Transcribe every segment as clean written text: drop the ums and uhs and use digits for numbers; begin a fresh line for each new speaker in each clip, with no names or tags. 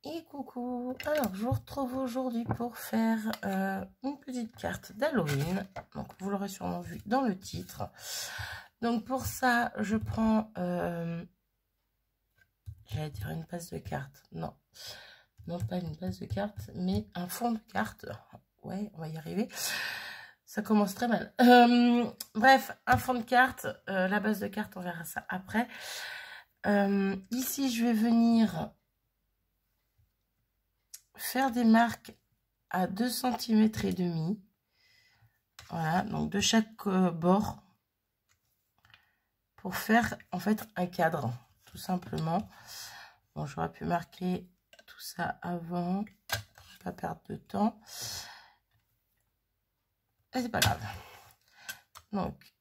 Et coucou, alors je vous retrouve aujourd'hui pour faire une petite carte d'Halloween. Donc vous l'aurez sûrement vu dans le titre. Donc pour ça je prends, j'allais dire une base de cartes, non pas une base de cartes, mais un fond de cartes. Ouais, on va y arriver. Ça commence très mal. Bref, un fond de cartes, la base de cartes on verra ça après. Ici je vais venir faire des marques à 2 cm et demi. Voilà, donc de chaque bord pour faire en fait un cadre, tout simplement. Bon, j'aurais pu marquer tout ça avant pour pas perdre de temps. Et c'est pas grave. Donc,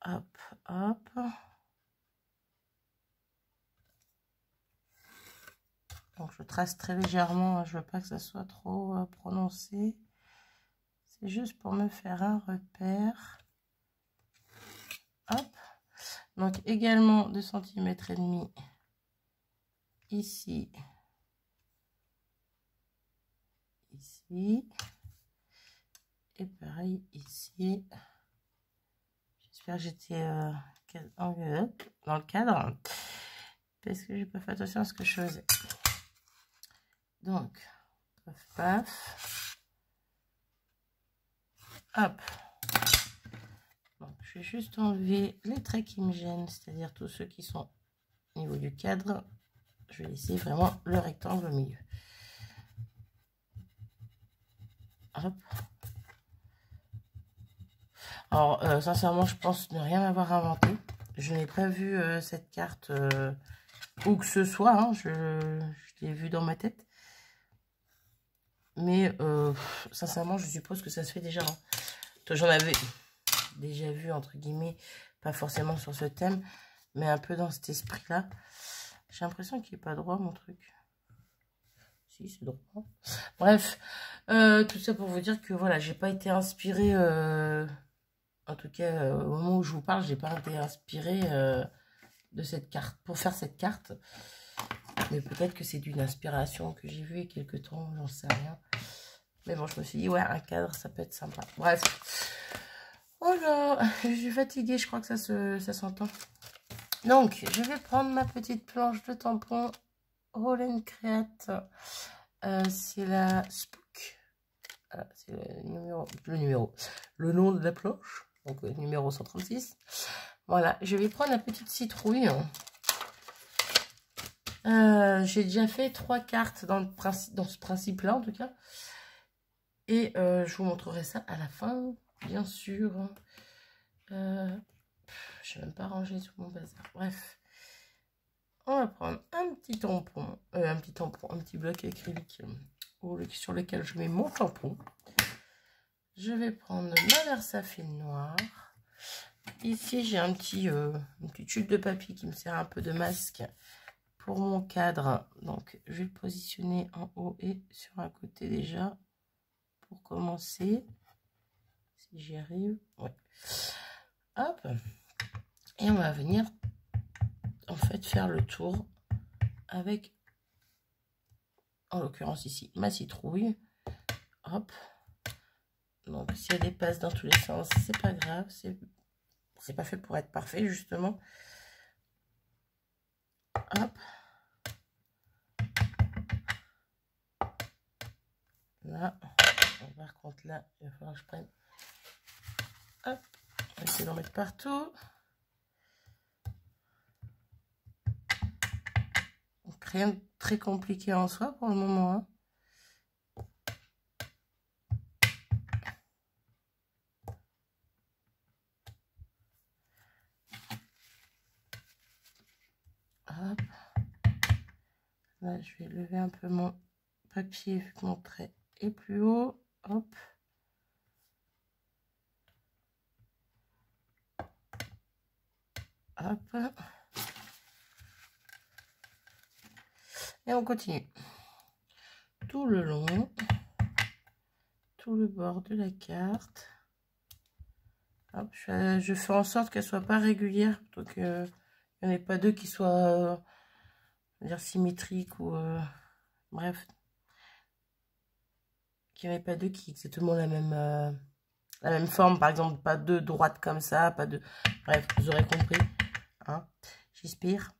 hop, hop. Donc, je trace très légèrement, je veux pas que ça soit trop prononcé. C'est juste pour me faire un repère. Hop. Donc, également 2 cm et demi ici. Ici. Et pareil ici. J'espère que j'étais dans le cadre. Parce que j'ai pas fait attention à ce que je faisais. Donc, paf, paf. Hop. Donc, je vais juste enlever les traits qui me gênent, c'est-à-dire tous ceux qui sont au niveau du cadre. Je vais laisser vraiment le rectangle au milieu. Hop. Alors, sincèrement, je pense ne rien avoir inventé. Je n'ai pas vu cette carte où que ce soit. Hein, je l'ai vue dans ma tête. Mais sincèrement, je suppose que ça se fait déjà. Hein. J'en avais déjà vu, entre guillemets, pas forcément sur ce thème, mais un peu dans cet esprit-là. J'ai l'impression qu'il n'est pas droit, mon truc. Si, c'est droit. Bref, tout ça pour vous dire que voilà, j'ai pas été inspirée, en tout cas, au moment où je vous parle, j'ai pas été inspirée de cette carte, pour faire cette carte. Mais peut-être que c'est d'une inspiration que j'ai vue il y a quelques temps, j'en sais rien. Mais bon, je me suis dit, ouais, un cadre, ça peut être sympa. Bref. Oh là, je suis fatiguée, je crois que ça s'entend. Donc, je vais prendre ma petite planche de tampon Roll & Create. C'est la Spook. Voilà, c'est le nom de la planche. Donc, numéro 136. Voilà, je vais prendre la petite citrouille. J'ai déjà fait 3 cartes dans ce principe-là, en tout cas. Et je vous montrerai ça à la fin, bien sûr. Je n'ai même pas rangé tout mon bazar. Bref. On va prendre un petit tampon. Un petit bloc acrylique sur lequel je mets mon tampon. Je vais prendre ma Versafilm noire. Ici, j'ai un petit tube de papier qui me sert un peu de masque pour mon cadre. Donc, je vais le positionner en haut et sur un côté déjà. Pour commencer, si j'y arrive, ouais. Hop, et on va venir en fait faire le tour avec, en l'occurrence ici, ma citrouille. Hop, donc si elle dépasse dans tous les sens, c'est pas grave, c'est pas fait pour être parfait justement. Hop, là. Par contre là, il va falloir que je prenne. Hop, on va essayer d'en mettre partout. Donc rien de très compliqué en soi pour le moment. Hein. Hop. Là, je vais lever un peu mon papier vu que mon trait est plus haut. Hop. Hop. Et on continue. Tout le long. Tout le bord de la carte. Hop, je fais en sorte qu'elle soit pas régulière. Donc, il n'y en ait pas deux qui soient dire symétriques ou Bref. Qu'il n'y avait pas deux qui aient exactement la même forme. Par exemple, pas deux droites comme ça, pas deux... Bref, vous aurez compris. Hein, j'espère.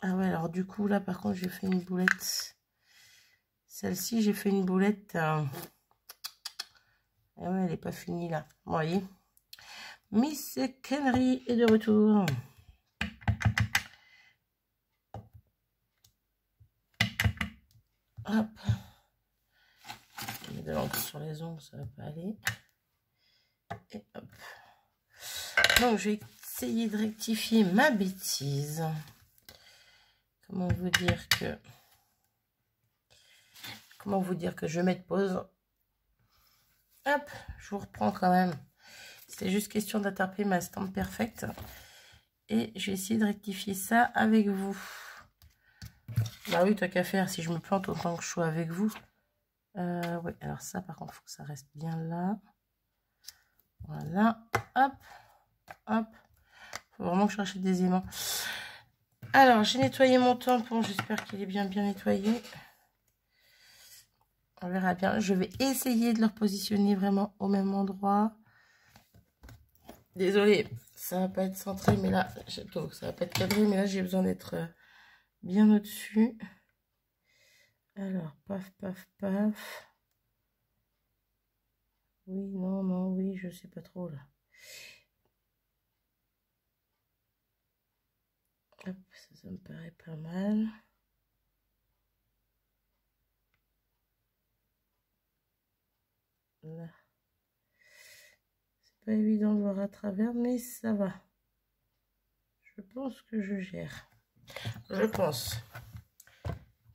Ah ouais, alors du coup, là, par contre, j'ai fait une boulette. Celle-ci, j'ai fait une boulette. Ah ouais, elle n'est pas finie, là. Vous voyez. Miss Kenry est de retour. Hop. Il y a de l'encre sur les ongles, ça va pas aller. Et hop. Donc, je vais essayer de rectifier ma bêtise. Comment vous dire que je mets de pause. Hop, je vous reprends quand même. C'était juste question d'attraper ma stamp perfecte. Et je vais essayer de rectifier ça avec vous. Bah oui, tant qu'à faire, si je me plante autant que je sois avec vous. Oui, alors ça, par contre, il faut que ça reste bien là. Voilà, hop, hop. Faut vraiment que je rachète des aimants. Alors, j'ai nettoyé mon tampon. J'espère qu'il est bien nettoyé. On verra bien. Je vais essayer de le repositionner vraiment au même endroit. Désolée, ça va pas être centré, mais là, donc ça va pas être cadré, mais là, j'ai besoin d'être bien au-dessus. Alors, paf, paf, paf. Oui, non, non, oui, je sais pas trop, là. Hop, ça me paraît pas mal. Là. C'est pas évident de voir à travers, mais ça va. Je pense que je gère. Je pense.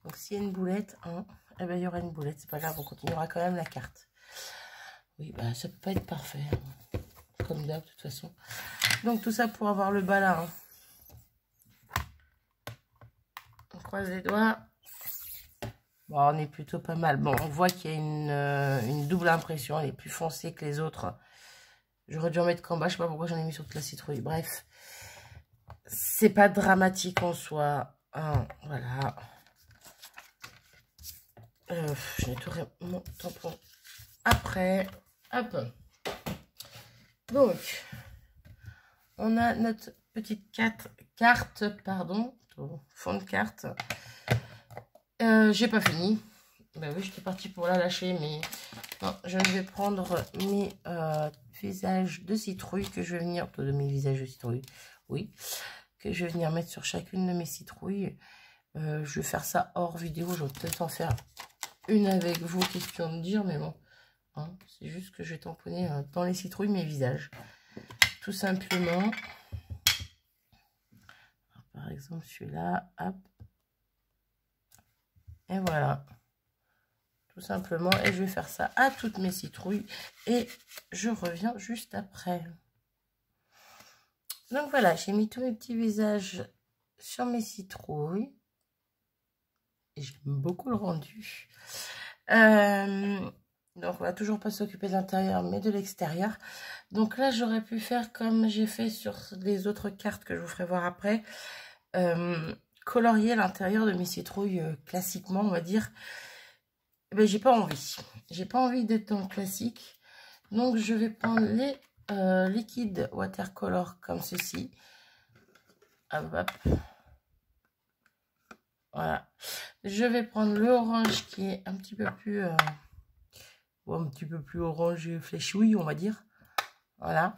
Donc, s'il y a une boulette, hein, eh ben, il y aura une boulette. C'est pas grave, on continuera quand même la carte. Oui, bah, ça peut pas être parfait. Hein. Comme d'hab, de toute façon. Donc, tout ça pour avoir le bas là. Hein. On croise les doigts. Bon, on est plutôt pas mal. Bon, on voit qu'il y a une double impression. Elle est plus foncée que les autres. J'aurais dû en mettre qu'en bas. Je sais pas pourquoi j'en ai mis sur toute la citrouille. Bref. C'est pas dramatique en soi. Hein, voilà. Je nettoierai mon tampon après. Hop. Donc, on a notre petite carte, pardon, fond de carte. J'ai pas fini. Ben oui, j'étais partie pour la lâcher, mais non, je vais prendre mes visages de citrouille que je vais venir, de mes visages de citrouille, oui, que je vais venir mettre sur chacune de mes citrouilles. Je vais faire ça hors vidéo, je vais peut-être en faire une avec vous, question de dire, mais bon, hein, c'est juste que je vais tamponner dans les citrouilles mes visages, tout simplement. Alors, par exemple, celui-là, hop, et voilà. Tout simplement, et je vais faire ça à toutes mes citrouilles et je reviens juste après. Donc voilà, j'ai mis tous mes petits visages sur mes citrouilles et j'aime beaucoup le rendu. Donc on va toujours pas s'occuper de l'intérieur mais de l'extérieur. Donc là j'aurais pu faire comme j'ai fait sur les autres cartes que je vous ferai voir après, colorier l'intérieur de mes citrouilles classiquement, on va dire. Ben, j'ai pas envie. J'ai pas envie d'être dans le classique. Donc, je vais prendre les liquides watercolor comme ceci. Hop, hop. Voilà. Je vais prendre le orange qui est un petit peu plus... un petit peu plus orange fléchouille, on va dire. Voilà.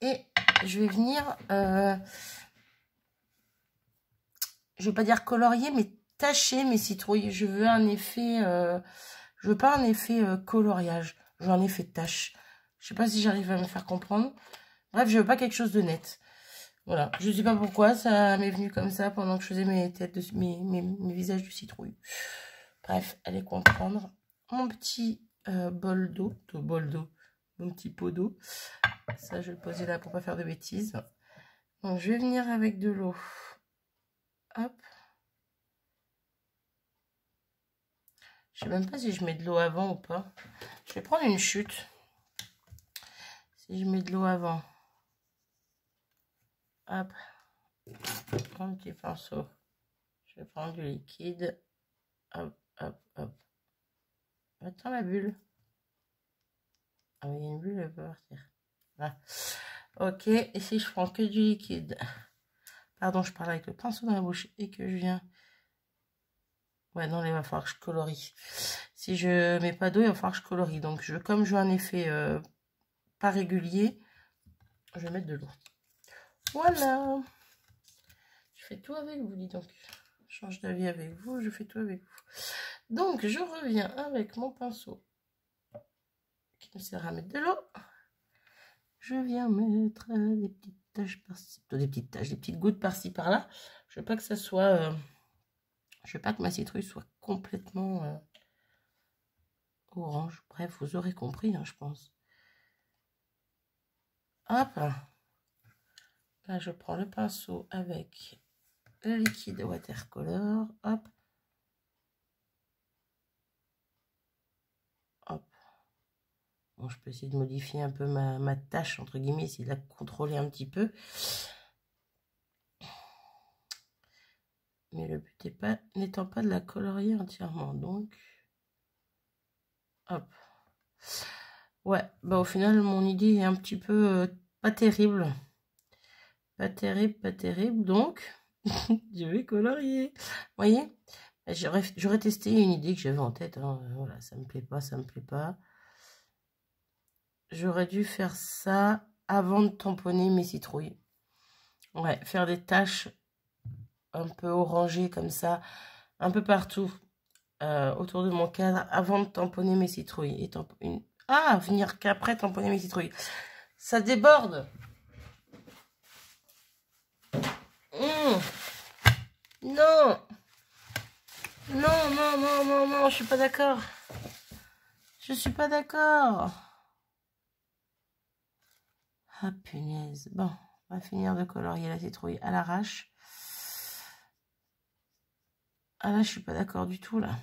Et je vais venir... je vais pas dire colorier, mais tacher mes citrouilles. Je veux un effet... je veux pas un effet coloriage. Je veux un effet tache. Je sais pas si j'arrive à me faire comprendre. Bref, je veux pas quelque chose de net. Voilà. Je sais pas pourquoi. Ça m'est venu comme ça pendant que je faisais mes têtes de mes visages de citrouille. Bref, allez comprendre. Mon petit bol d'eau. Mon petit pot d'eau. Ça, je vais le poser là pour pas faire de bêtises. Donc, je vais venir avec de l'eau. Hop. Je sais même pas si je mets de l'eau avant ou pas. Je vais prendre une chute. Si je mets de l'eau avant. Hop. Un petit pinceau. Je vais prendre du liquide. Hop, hop, hop. Attends la bulle. Ah oui, il y a une bulle, elle peut partir. Voilà. Ok, et si je prends que du liquide. Pardon, je parle avec le pinceau dans la bouche et que je viens... Ouais, non, il va falloir que je colorie. Si je mets pas d'eau, il va falloir que je colorie. Donc, comme je veux un effet pas régulier, je vais mettre de l'eau. Voilà. Je fais tout avec vous, dis donc. Je change d'avis avec vous, je fais tout avec vous. Donc, je reviens avec mon pinceau qui me sert à mettre de l'eau. Je viens mettre des petites taches par-ci, des petites gouttes par-ci par-là. Je veux pas que ça soit... je veux pas que ma citrouille soit complètement orange. Bref, vous aurez compris, hein, je pense. Hop. Là, je prends le pinceau avec le liquide watercolor. Hop. Hop. Bon, je peux essayer de modifier un peu ma tâche, entre guillemets, essayer de la contrôler un petit peu. Mais le but n'étant pas de la colorier entièrement. Donc, hop. Ouais, bah au final, mon idée est un petit peu pas terrible. Pas terrible, pas terrible. Donc, je vais colorier. Vous voyez, j'aurais testé une idée que j'avais en tête. Hein. Voilà, ça me plaît pas, ça me plaît pas. J'aurais dû faire ça avant de tamponner mes citrouilles. Ouais, faire des taches un peu orangées comme ça, un peu partout autour de mon cadre avant de tamponner mes citrouilles. Et venir qu'après tamponner mes citrouilles. Ça déborde. Non. Non, non, non, non, non, je suis pas d'accord. Je suis pas d'accord. Ah, punaise. Bon, on va finir de colorier la citrouille à l'arrache. Ah là, je suis pas d'accord du tout, là.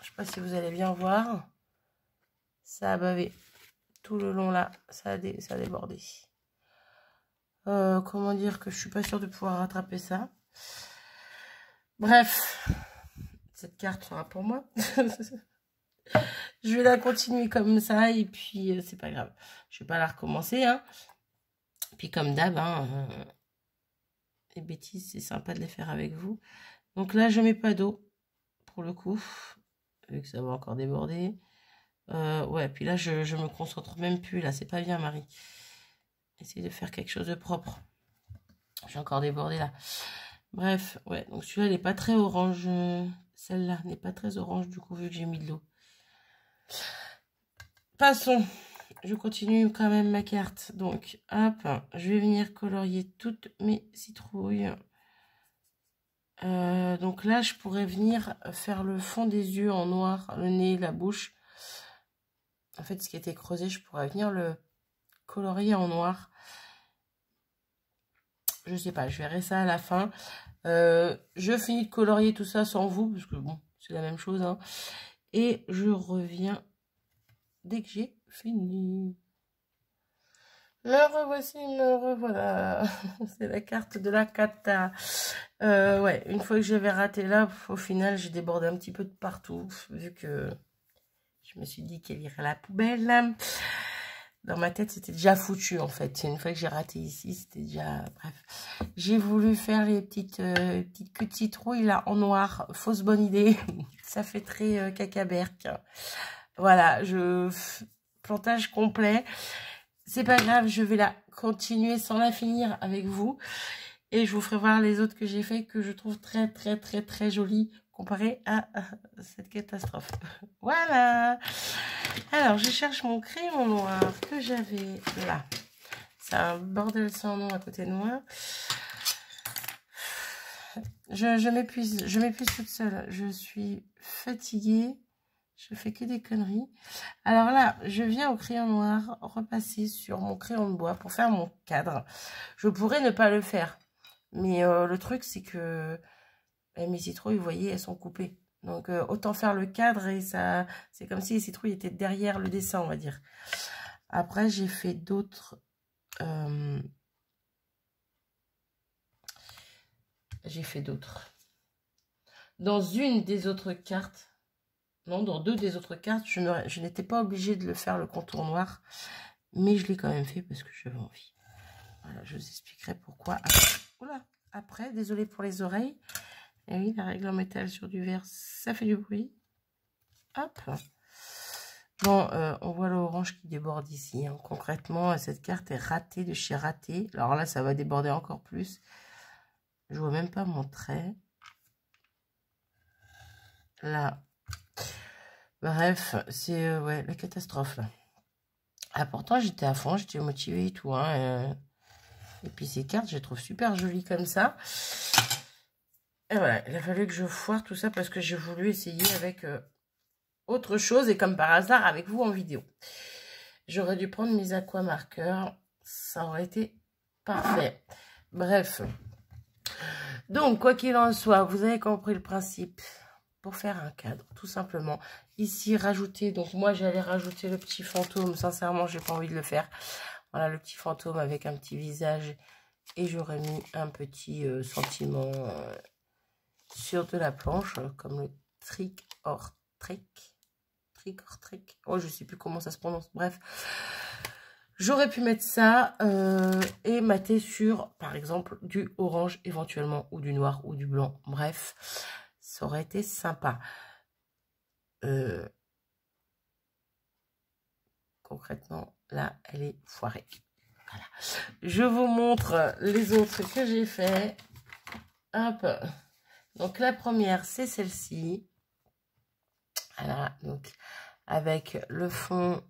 Je sais pas si vous allez bien voir. Ça a bavé. Tout le long, là, ça a débordé. Comment dire que je suis pas sûre de pouvoir rattraper ça. Bref. Cette carte sera pour moi. Je vais la continuer comme ça et puis c'est pas grave. Je vais pas la recommencer. Hein. Puis comme d'hab, hein, les bêtises, c'est sympa de les faire avec vous. Donc là, je mets pas d'eau pour le coup, vu que ça va encore déborder. Ouais, puis là, je me concentre même plus. Là, c'est pas bien, Marie. Essayez de faire quelque chose de propre. J'ai encore débordé là. Bref, ouais. Donc celui-là, il n'est pas très orange. Celle-là n'est pas très orange du coup, vu que j'ai mis de l'eau. Passons. Je continue quand même ma carte. Donc, hop, je vais venir colorier toutes mes citrouilles. Donc là, je pourrais venir faire le fond des yeux en noir, le nez, la bouche. En fait, ce qui était creusé, je pourrais venir le colorier en noir. Je sais pas, je verrai ça à la fin. Je finis de colorier tout ça sans vous, parce que bon, c'est la même chose. Hein. Et je reviens dès que j'ai fini. Me revoici, me revoilà. C'est la carte de la cata. Ouais, une fois que j'avais raté là, au final, j'ai débordé un petit peu de partout, vu que je me suis dit qu'elle irait à la poubelle. Dans ma tête, c'était déjà foutu, en fait. Une fois que j'ai raté ici, c'était déjà... Bref. J'ai voulu faire les petites queues de citrouille, là, en noir. Fausse bonne idée. Ça fait très cacaberque. Voilà, plantage complet. C'est pas grave, je vais la continuer sans la finir avec vous. Et je vous ferai voir les autres que j'ai fait, que je trouve très, très, très, très jolies comparé à cette catastrophe. Voilà. Alors, je cherche mon crayon noir que j'avais là. C'est un bordel sans nom à côté de moi. Je m'épuise toute seule. Je suis fatiguée. Je fais que des conneries. Alors là, je viens au crayon noir repasser sur mon crayon de bois pour faire mon cadre. Je pourrais ne pas le faire. Mais le truc, c'est que mes citrouilles, vous voyez, elles sont coupées. Donc, autant faire le cadre et ça... C'est comme si les citrouilles étaient derrière le dessin, on va dire. Après, j'ai fait d'autres... J'ai fait d'autres. dans une des autres cartes, non, dans deux des autres cartes, je n'étais pas obligée de le faire le contour noir, mais je l'ai quand même fait parce que j'avais envie. Voilà, je vous expliquerai pourquoi. Après, oula, après, désolé pour les oreilles. Et oui, la règle en métal sur du verre, ça fait du bruit. Hop. Bon, on voit l'orange qui déborde ici. Hein. Concrètement, cette carte est ratée de chez raté. Alors là, ça va déborder encore plus. Je vois même pas mon trait. Là. Bref, c'est ouais, la catastrophe là. Ah, pourtant, j'étais à fond, j'étais motivée et tout. Hein, et puis ces cartes, je les trouve super jolies comme ça. Et voilà, il a fallu que je foire tout ça parce que j'ai voulu essayer avec autre chose. Et comme par hasard, avec vous en vidéo. J'aurais dû prendre mes aquamarqueurs. Ça aurait été parfait. Bref. Donc, quoi qu'il en soit, vous avez compris le principe. Pour faire un cadre, tout simplement. Ici, rajouter, donc moi j'allais rajouter le petit fantôme, sincèrement j'ai pas envie de le faire. Voilà le petit fantôme avec un petit visage et j'aurais mis un petit sentiment sur de la planche, comme le trick or trick. Oh, je sais plus comment ça se prononce, bref. J'aurais pu mettre ça et mater sur, par exemple, du orange éventuellement, ou du noir, ou du blanc, bref. Ça aurait été sympa. Concrètement, là, elle est foirée. Voilà. Je vous montre les autres que j'ai fait. Hop. Donc, la première, c'est celle-ci. Voilà. Donc, avec le fond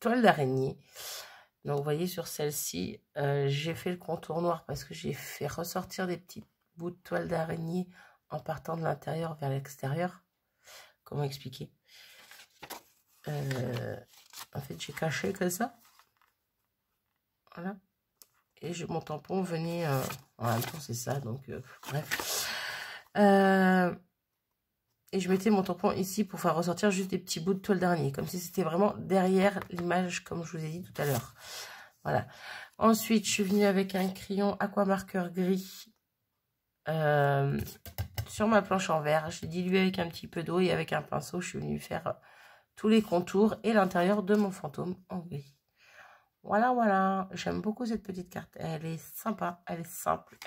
toile d'araignée. Donc, vous voyez, sur celle-ci, j'ai fait le contour noir parce que j'ai fait ressortir des petits bouts de toile d'araignée en partant de l'intérieur vers l'extérieur. Comment expliquer? En fait, j'ai caché comme ça. Voilà. Et mon tampon venait... en même temps, c'est ça. Donc, bref. Et je mettais mon tampon ici pour faire ressortir juste des petits bouts de toile d'araignée. Comme si c'était vraiment derrière l'image, comme je vous ai dit tout à l'heure. Voilà. Ensuite, je suis venue avec un crayon aquamarqueur gris. Sur ma planche en verre, j'ai dilué avec un petit peu d'eau et avec un pinceau, je suis venue faire tous les contours et l'intérieur de mon fantôme en gris. Voilà, voilà, j'aime beaucoup cette petite carte. Elle est sympa, elle est simple,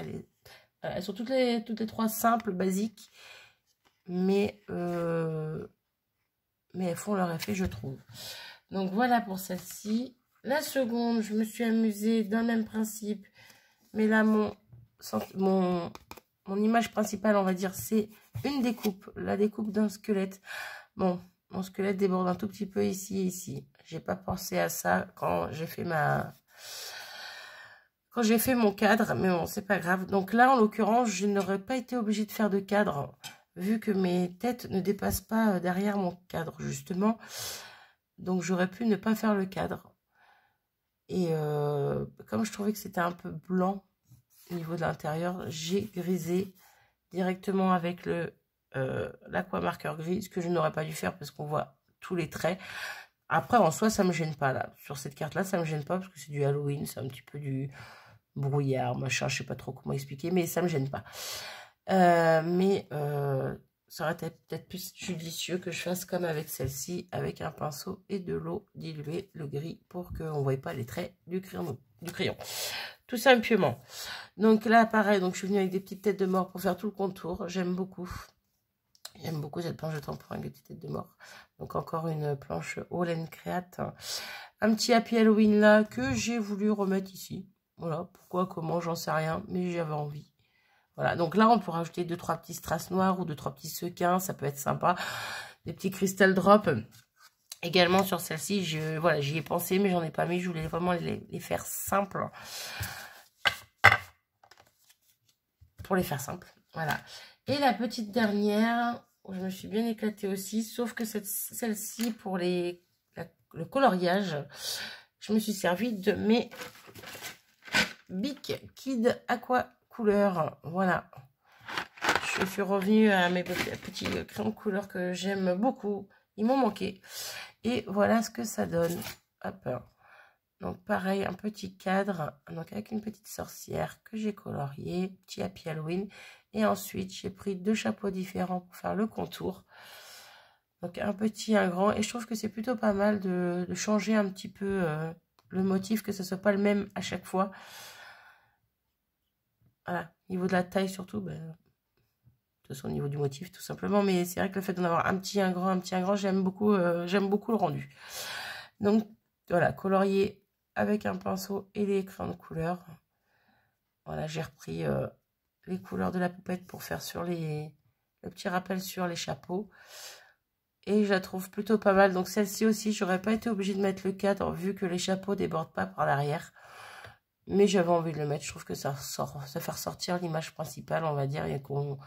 elles sont toutes les trois simples, basiques, mais elles font leur effet, je trouve. Donc voilà pour celle-ci. La seconde, je me suis amusée dans le même principe, mais là mon image principale, on va dire, c'est une découpe. La découpe d'un squelette. Bon, mon squelette déborde un tout petit peu ici et ici. J'ai pas pensé à ça quand j'ai fait mon cadre. Mais bon, c'est pas grave. Donc là, en l'occurrence, je n'aurais pas été obligée de faire de cadre. Vu que mes têtes ne dépassent pas derrière mon cadre, justement. Donc, j'aurais pu ne pas faire le cadre. Et comme je trouvais que c'était un peu blanc au niveau de l'intérieur, j'ai grisé directement avec l'aquamarqueur gris, ce que je n'aurais pas dû faire parce qu'on voit tous les traits. Après, en soi, ça me gêne pas là. Sur cette carte-là, ça me gêne pas parce que c'est du Halloween, c'est un petit peu du brouillard, machin, je sais pas trop comment expliquer, mais ça me gêne pas. Ça aurait été peut-être plus judicieux que je fasse comme avec celle-ci, avec un pinceau et de l'eau diluée, le gris, pour qu'on ne voie pas les traits du crayon. Tout simplement. Donc là, pareil, donc je suis venue avec des petites têtes de mort pour faire tout le contour. J'aime beaucoup. J'aime beaucoup cette planche de tampon avec des petites têtes de mort. Donc encore une planche All & Create. Un petit Happy Halloween là que j'ai voulu remettre ici. Voilà, pourquoi, comment, j'en sais rien, mais j'avais envie. Voilà, donc là, on peut rajouter 2-3 petits strass noirs ou 2-3 petits sequins, ça peut être sympa. Des petits crystal drops. Également sur celle-ci, voilà, j'y ai pensé, mais j'en ai pas mis. Je voulais vraiment les faire simples. Pour les faire simples, voilà. Et la petite dernière, où je me suis bien éclatée aussi, sauf que celle-ci, pour le coloriage, je me suis servi de mes Bic Kid Aqua Couleur. Voilà. Je suis revenue à mes petits crayons de couleur que j'aime beaucoup. Ils m'ont manqué. Et voilà ce que ça donne. Hop. Donc pareil, un petit cadre, donc avec une petite sorcière que j'ai colorié, petit Happy Halloween. Et ensuite, j'ai pris 2 chapeaux différents pour faire le contour. Donc un petit, un grand. Et je trouve que c'est plutôt pas mal de changer un petit peu le motif, que ce soit pas le même à chaque fois. Voilà, au niveau de la taille surtout, ben, de toute façon au niveau du motif tout simplement. Mais c'est vrai que le fait d'en avoir un petit, un grand, j'aime beaucoup le rendu. Donc voilà, colorier avec un pinceau et des crayons de couleur. Voilà, j'ai repris les couleurs de la poupette pour faire sur le petit rappel sur les chapeaux. Et je la trouve plutôt pas mal. Donc celle-ci aussi, j'aurais pas été obligée de mettre le cadre vu que les chapeaux débordent pas par l'arrière. Mais j'avais envie de le mettre. Je trouve que ça fait ressortir l'image principale, on va dire, et qu'on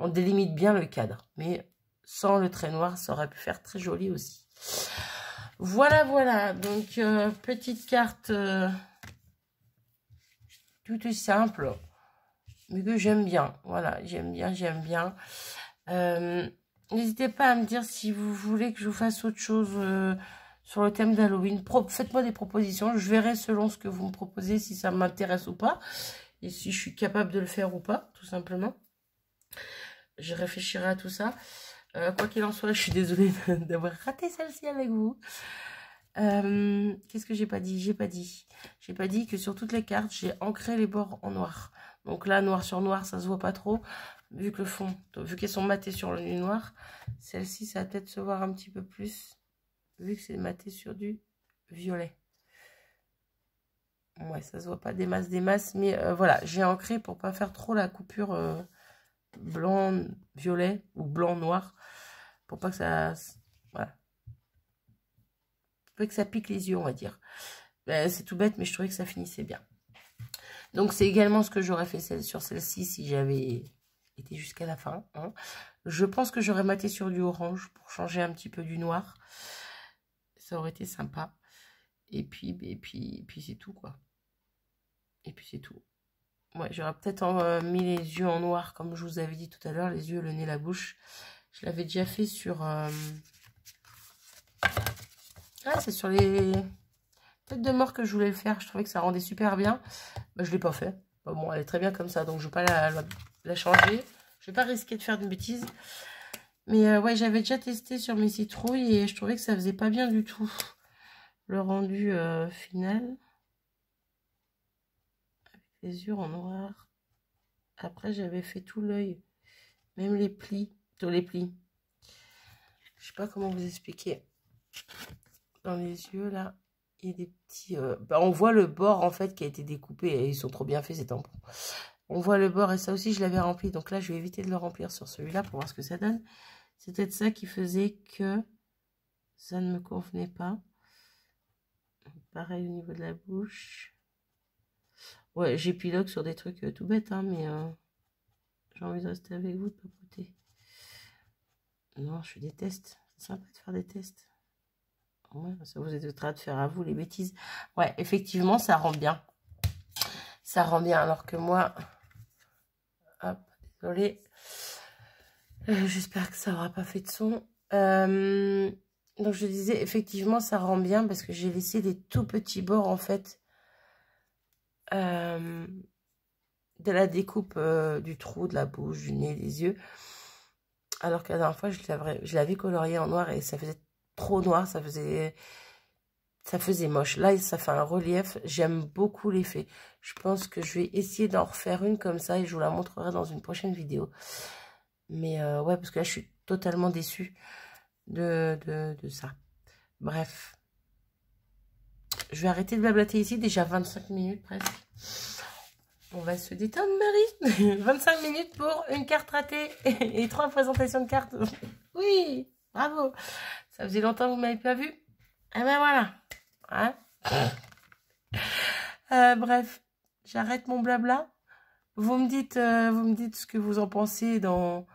délimite bien le cadre. Mais sans le trait noir, ça aurait pu faire très joli aussi. Voilà, voilà. Donc, petite carte toute simple, mais que j'aime bien. Voilà, j'aime bien. N'hésitez pas à me dire si vous voulez que je vous fasse autre chose sur le thème d'Halloween. Faites-moi des propositions. Je verrai selon ce que vous me proposez si ça m'intéresse ou pas. Et si je suis capable de le faire ou pas, tout simplement. Je réfléchirai à tout ça. Quoi qu'il en soit, je suis désolée d'avoir raté celle-ci avec vous. Qu'est-ce que j'ai pas dit? J'ai pas dit que sur toutes les cartes, j'ai ancré les bords en noir. Donc là, noir sur noir, ça se voit pas trop. Vu que le fond, vu qu'elles sont matées sur le noir, celle-ci, ça va peut-être se voir un petit peu plus. Vu que c'est maté sur du violet. Ouais, ça se voit pas des masses. Mais voilà, j'ai ancré pour pas faire trop la coupure blanc-violet ou blanc-noir. Pour pas que ça... Voilà. Pour pas que ça pique les yeux, on va dire. Ben, c'est tout bête, mais je trouvais que ça finissait bien. Donc, c'est également ce que j'aurais fait sur celle-ci si j'avais été jusqu'à la fin. Hein. Je pense que j'aurais maté sur du orange pour changer un petit peu du noir. Ça aurait été sympa. Et puis c'est tout, quoi. Et puis, c'est tout. Ouais, j'aurais peut-être mis les yeux en noir, comme je vous avais dit tout à l'heure. Les yeux, le nez, la bouche. Je l'avais déjà fait sur... Ah, c'est sur les têtes de mort que je voulais le faire. Je trouvais que ça rendait super bien. Bah, je ne l'ai pas fait. Bah, bon, elle est très bien comme ça, donc je ne vais pas la changer. Je ne vais pas risquer de faire de bêtises. Mais ouais, j'avais déjà testé sur mes citrouilles et je trouvais que ça faisait pas bien du tout. Le rendu final. Avec les yeux en noir. Après, j'avais fait tout l'œil. Même les plis. Tous les plis. Je sais pas comment vous expliquer. Dans les yeux, là, il y a des petits... bah, on voit le bord, en fait, qui a été découpé. Et ils sont trop bien faits, ces tampons. On voit le bord, et ça aussi, je l'avais rempli. Donc là, je vais éviter de le remplir sur celui-là pour voir ce que ça donne. C'est peut-être ça qui faisait que ça ne me convenait pas. Pareil au niveau de la bouche. Ouais, j'épilogue sur des trucs tout bêtes, hein, mais j'ai envie de rester avec vous, de papoter. Non, je fais des tests. C'est sympa de faire des tests. Ouais, ça vous êtes en train de faire à vous les bêtises. Ouais, effectivement, ça rend bien. Ça rend bien, alors que moi... Hop, désolée. J'espère que ça n'aura pas fait de son. Donc, je disais, effectivement, ça rend bien parce que j'ai laissé des tout petits bords, en fait, de la découpe du trou, de la bouche, du nez, des yeux. Alors que la dernière fois, je l'avais colorié en noir et ça faisait trop noir, ça faisait moche. Là, ça fait un relief. J'aime beaucoup l'effet. Je pense que je vais essayer d'en refaire une comme ça et je vous la montrerai dans une prochaine vidéo. Mais ouais, parce que là, je suis totalement déçue de ça. Bref. Je vais arrêter de blablater ici. Déjà 25 minutes presque. On va se détendre, Marie. 25 minutes pour une carte ratée et 3 présentations de cartes. Oui, bravo. Ça faisait longtemps que vous ne m'avez pas vu. Eh ben voilà. Hein, bref, j'arrête mon blabla. Vous me dites ce que vous en pensez dans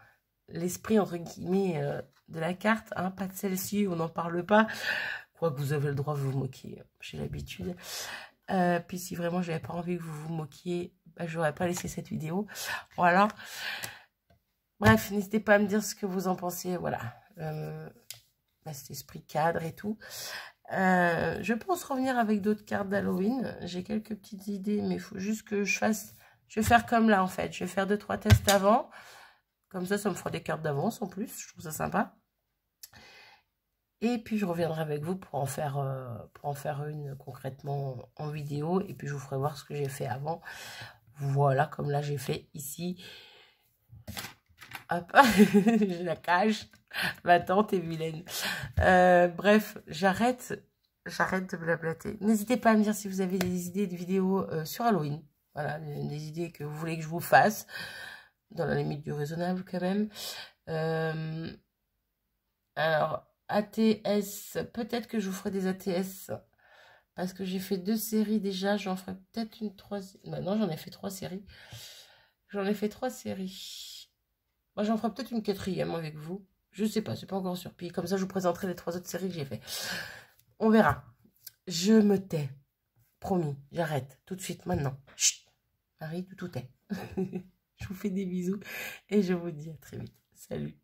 l'esprit, entre guillemets, de la carte. Hein, pas de celle-ci, on n'en parle pas. Quoique vous avez le droit de vous moquer, j'ai l'habitude. Puis si vraiment j'avais pas envie que vous vous moquiez, bah, j'aurais pas laissé cette vidéo. Voilà. Bref, n'hésitez pas à me dire ce que vous en pensez. Voilà. Cet esprit cadre et tout. Je pense revenir avec d'autres cartes d'Halloween. J'ai quelques petites idées, mais il faut juste que je fasse... Je vais faire comme là, en fait. Je vais faire 2-3 tests avant. Comme ça me fera des cartes d'avance, en plus. Je trouve ça sympa. Et puis, je reviendrai avec vous pour en faire une concrètement en vidéo. Et puis, je vous ferai voir ce que j'ai fait avant. Voilà, comme là, j'ai fait ici. Hop, je la cache. Ma tante est vilaine. Bref, j'arrête de blablater. N'hésitez pas à me dire si vous avez des idées de vidéos sur Halloween. Voilà, des idées que vous voulez que je vous fasse. Dans la limite du raisonnable quand même. Alors, ATS, peut-être que je vous ferai des ATS. Parce que j'ai fait 2 séries déjà. J'en ferai peut-être une 3e. Maintenant, j'en ai fait 3 séries. J'en ai fait 3 séries. Moi, j'en ferai peut-être une 4e avec vous. Je sais pas, c'est pas encore sûr. Puis comme ça, je vous présenterai les 3 autres séries que j'ai fait. On verra. Je me tais. Promis, j'arrête tout de suite maintenant. Chut. Marie, tout est. Je vous fais des bisous et je vous dis à très vite. Salut.